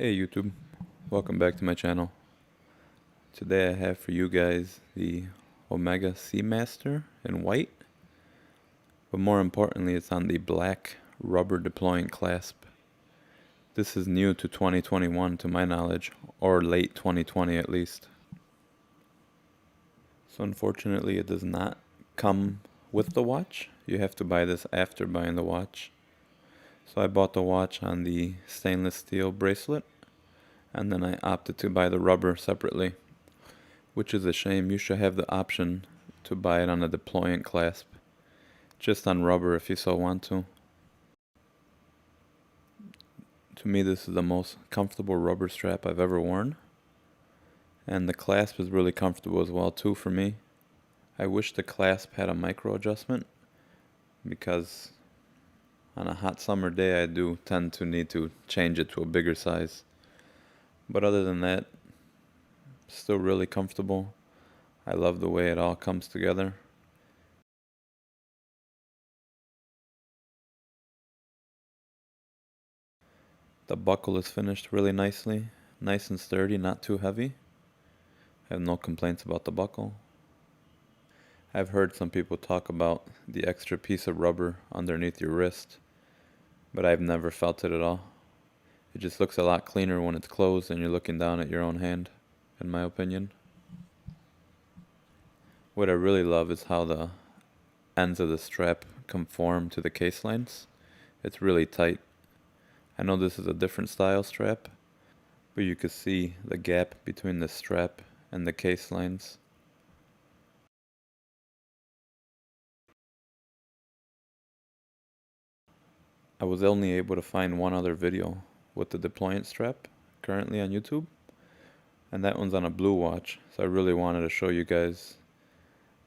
Hey YouTube, welcome back to my channel. Today I have for you guys the Omega Seamaster in white, but more importantly it's on the black rubber deployant clasp. This is new to 2021 to my knowledge, or late 2020 at least. So unfortunately it does not come with the watch. You have to buy this after buying the watch. So I bought the watch on the stainless steel bracelet, and then I opted to buy the rubber separately, which is a shame. You should have the option to buy it on a deployant clasp, just on rubber if you so want to. To me, this is the most comfortable rubber strap I've ever worn, and the clasp is really comfortable as well too for me. I wish the clasp had a micro adjustment, because on a hot summer day I do tend to need to change it to a bigger size. But other than that, still really comfortable. I love the way it all comes together. The buckle is finished really nicely, nice and sturdy, not too heavy. I have no complaints about the buckle. I've heard some people talk about the extra piece of rubber underneath your wrist, but I've never felt it at all. It just looks a lot cleaner when it's closed and you're looking down at your own hand, in my opinion. What I really love is how the ends of the strap conform to the case lines. It's really tight. I know this is a different style strap, but you can see the gap between the strap and the case lines. I was only able to find one other video with the deployant strap currently on YouTube, and that one's on a blue watch, so I really wanted to show you guys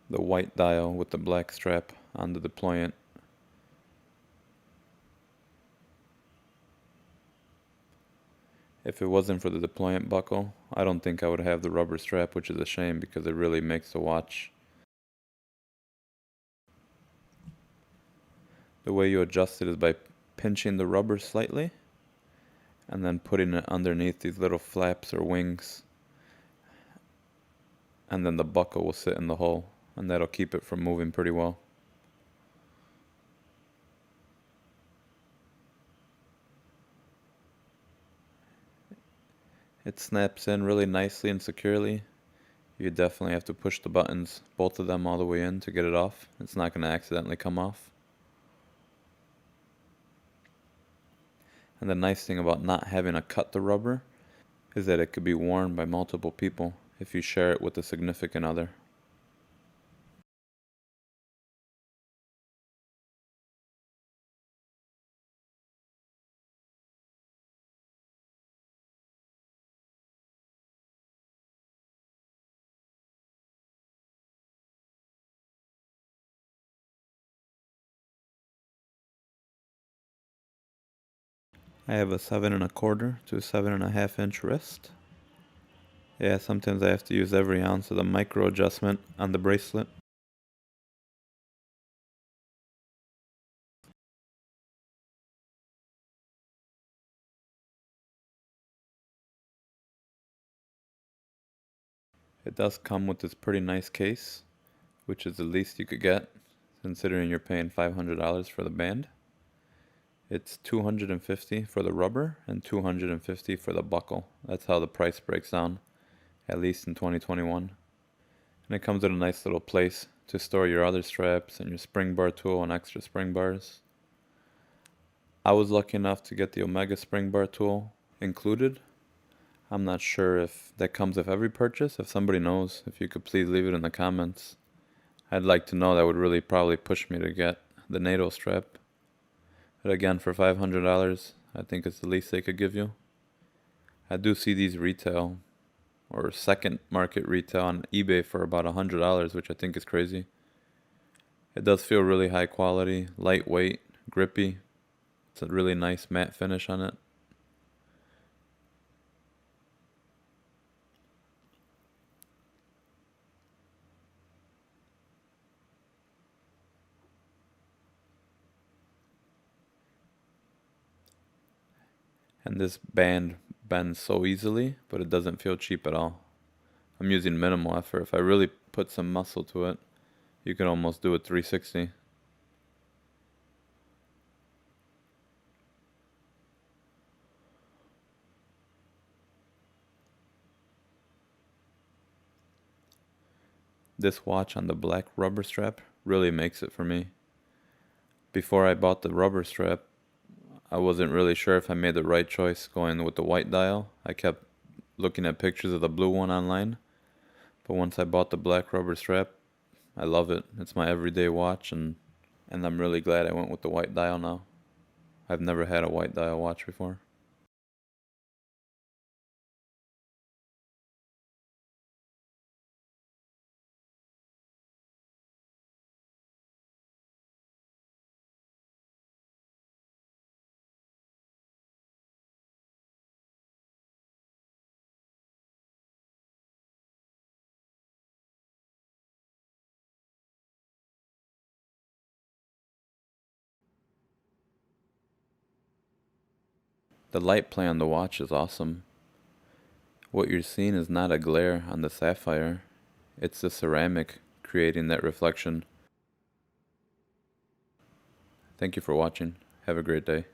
the white dial with the black strap on the deployant. If it wasn't for the deployant buckle, I don't think I would have the rubber strap, which is a shame because it really makes the watch. The way you adjust it is by pinching the rubber slightly and then putting it underneath these little flaps or wings, and then the buckle will sit in the hole, and that'll keep it from moving pretty well. It snaps in really nicely and securely. You definitely have to push the buttons, both of them, all the way in to get it off. It's not going to accidentally come off. And the nice thing about not having to cut the rubber is that it could be worn by multiple people if you share it with a significant other. I have a 7¼ to 7½ inch wrist. Yeah, sometimes I have to use every ounce of the micro adjustment on the bracelet. It does come with this pretty nice case, which is the least you could get, considering you're paying $500 for the band. It's $250 for the rubber and $250 for the buckle. That's how the price breaks down, at least in 2021. And it comes with a nice little place to store your other straps and your spring bar tool and extra spring bars. I was lucky enough to get the Omega spring bar tool included. I'm not sure if that comes with every purchase. If somebody knows, if you could please leave it in the comments. I'd like to know. That would really probably push me to get the NATO strap. But again, for $500, I think it's the least they could give you. I do see these retail or second market retail on eBay for about $100, which I think is crazy. It does feel really high quality, lightweight, grippy. It's a really nice matte finish on it. And this band bends so easily, but it doesn't feel cheap at all. I'm using minimal effort. If I really put some muscle to it, you can almost do a 360. This watch on the black rubber strap really makes it for me. Before I bought the rubber strap, I wasn't really sure if I made the right choice going with the white dial. I kept looking at pictures of the blue one online, but once I bought the black rubber strap, I love it. It's my everyday watch, and I'm really glad I went with the white dial now. I've never had a white dial watch before. The light play on the watch is awesome. What you're seeing is not a glare on the sapphire, it's the ceramic creating that reflection. Thank you for watching. Have a great day.